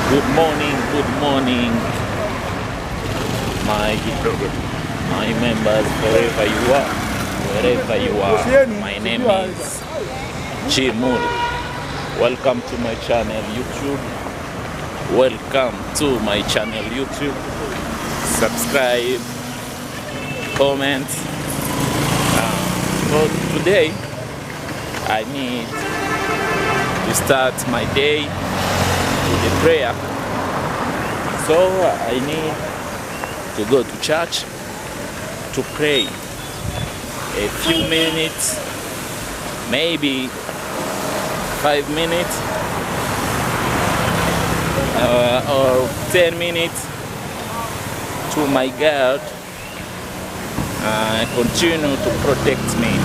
Good morning, my members, wherever you are. My name is Chimul. Welcome to my channel YouTube. Subscribe, comment. So today I need to start my day with a prayer. So I need to go to church to pray a few minutes, maybe 5 minutes or 10 minutes to my God and continue to protect me.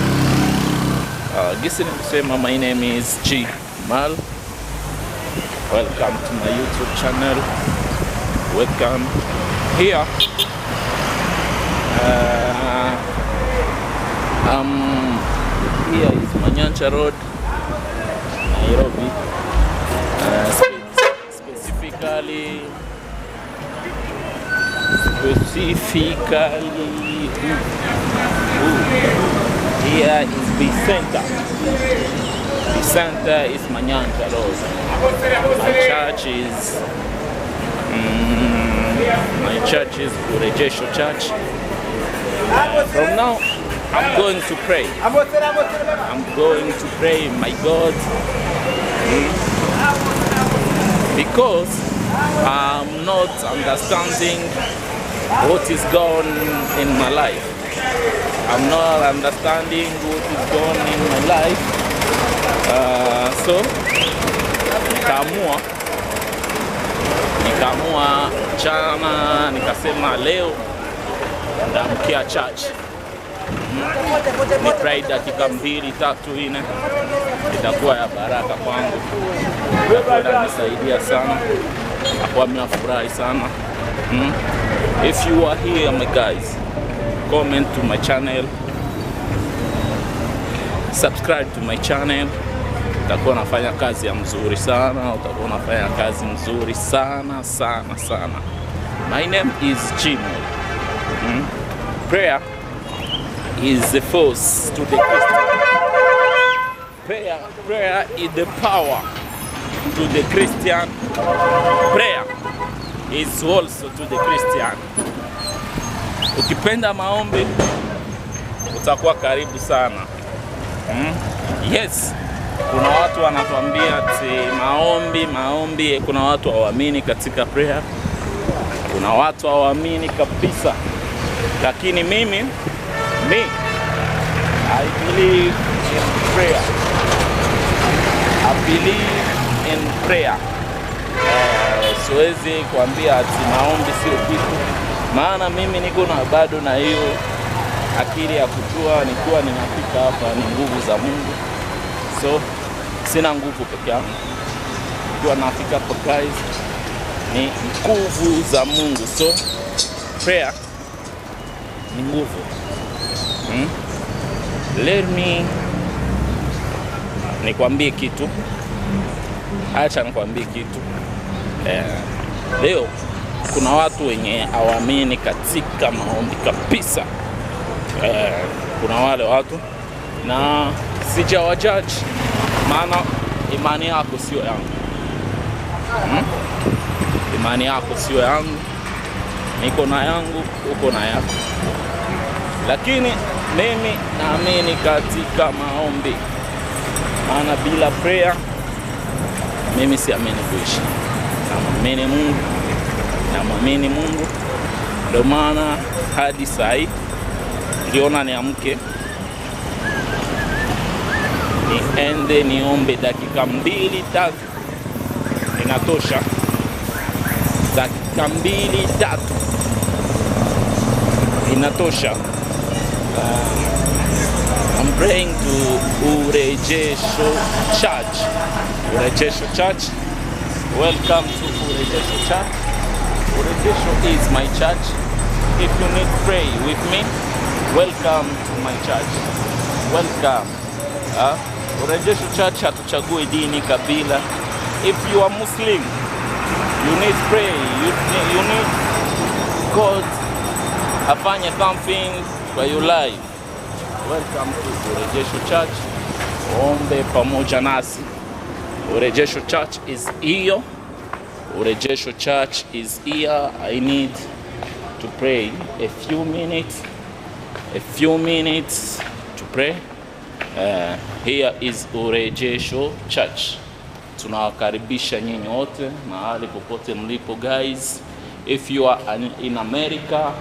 My name is G Mal. Welcome to my YouTube channel. Welcome here. Here is Manyancha Road, Nairobi. Specifically, here is Vicenta. Vicenta is Manyancha Road. My church is Urejesho Church. From now, I'm going to pray. My God, because I'm not understanding what is going on in my life. I'm not understanding what is going on in my life. So nikaamua jana, nikasema leo ndamkia church. Ni pray dakika 2-3 ine, itakuwa ya baraka kwangu. Itanisaidia sana. Hapo nimefurahi sana. If you are here, my guys, comment to my channel, subscribe to my channel. Utakuwa nafanya kazi ya mzuri sana. Sana. My name is Jim. Prayer is the force to the Christian. Prayer is the power to the Christian. Prayer is also to the Christian. Ukipenda maombi, utakuwa karibu sana. Yes. Kuna watu wanatuambia ati maombi, kuna watu hawaamini katika prayer. Kuna watu hawaamini kabisa. Lakini mimi I believe in prayer. Siwezi kuambia ati maombi sio kitu. Maana mimi niko na bado na hiyo akili ya kujua nikuwa ninafika hapa ni nguvu za Mungu. So sina nguvu peke yangu. Kwa nafika hapa guys, ni nguvu za Mungu. So prayer ni nguvu. Let me nikwambie kitu. Acha nikwambie kitu. Leo kuna watu wenye hawaamini katika maombi kabisa. Kuna wale watu na sijawajudge, maana imani yako sio yangu. Imani yako sio yangu. Niko na yangu, uko na yako. Lakini mimi naamini katika maombi. Maana bila prayer mimi siamini kuishi. Naamini Mungu. Ndio maana hadi saa hii niliona niamke niende niombe dakika 2-3. Inatosha. Dakika 2-3 inatosha. I'm praying to Urejesho Church. Welcome to Urejesho Church. Urejesho is my church. If you need to pray with me, welcome to my church. Welcome. Urejesho Church hatuchagui dini, kabila. If you are Muslim, You need pray. You need God afanye something for your life. Welcome to Urejesho Church. Ombe pamoja nasi. Urejesho Church is here. Urejesho Church is here. I need to pray a few minutes to pray. Here is Urejesho Church. Tunawakaribisha nyinyi wote mahali popote mlipo guys. If you are in America,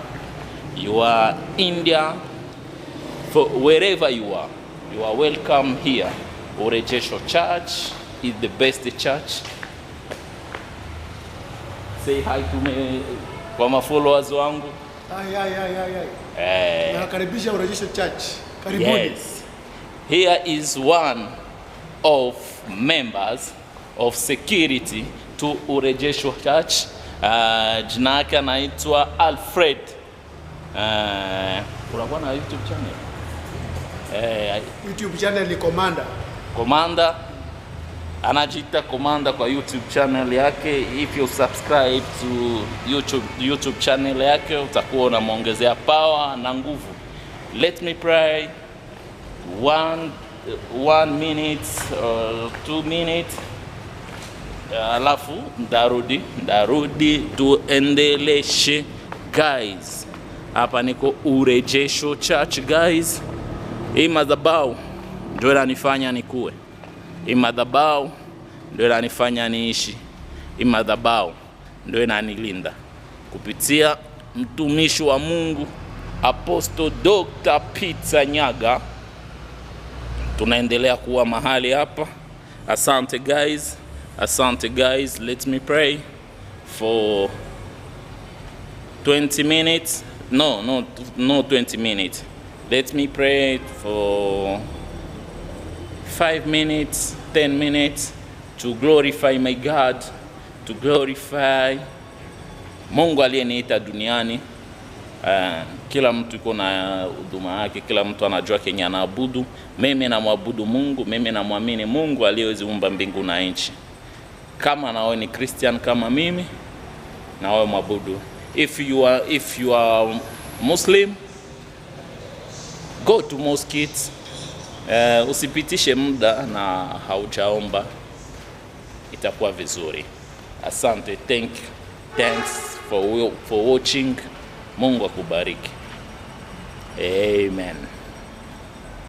you are India, for wherever you are welcome here. Urejesho Church is the best church. Say hi to me kwa mafollowers wangu. Nakaribisha Urejesho Church. Karibuni. Yes. Here is one of members of security to Urejesho Church. Jina yake anaitwa Alfred. Unakuwa na YouTube channel? YouTube channel ni Commander. Anajiita Commander kwa YouTube channel yake. If you subscribe to YouTube channel yake, utakuwa unamuongezea power na nguvu. Let me pray 1 minute or 2 minutes. Alafu ndarudi tuendeleshe guys. Hapa niko Urejesho Church guys. Hii madhabahu ndio inanifanya nikue. Hii madhabahu ndio inanifanya niishi. Hii madhabahu ndio inanilinda. Kupitia mtumishi wa Mungu Apostle Dr. Peter Nyaga tunaendelea kuwa mahali hapa. Asante guys. Let me pray for 20 minutes. No 20 minutes. Let me pray for 5 minutes, 10 minutes to glorify my God, to glorify Mungu aliyeniita duniani. Kila mtu yuko na huduma yake, kila mtu anajua Kenya anaabudu. Mimi namwabudu Mungu, mimi namwamini Mungu aliyeziumba mbingu na nchi. Kama na wewe ni Christian kama mimi, na wewe mwabudu. If you are Muslim, go to mosque. Usipitishe muda na haujaomba, itakuwa vizuri. Asante, thanks for watching. Mungu akubariki. Amen.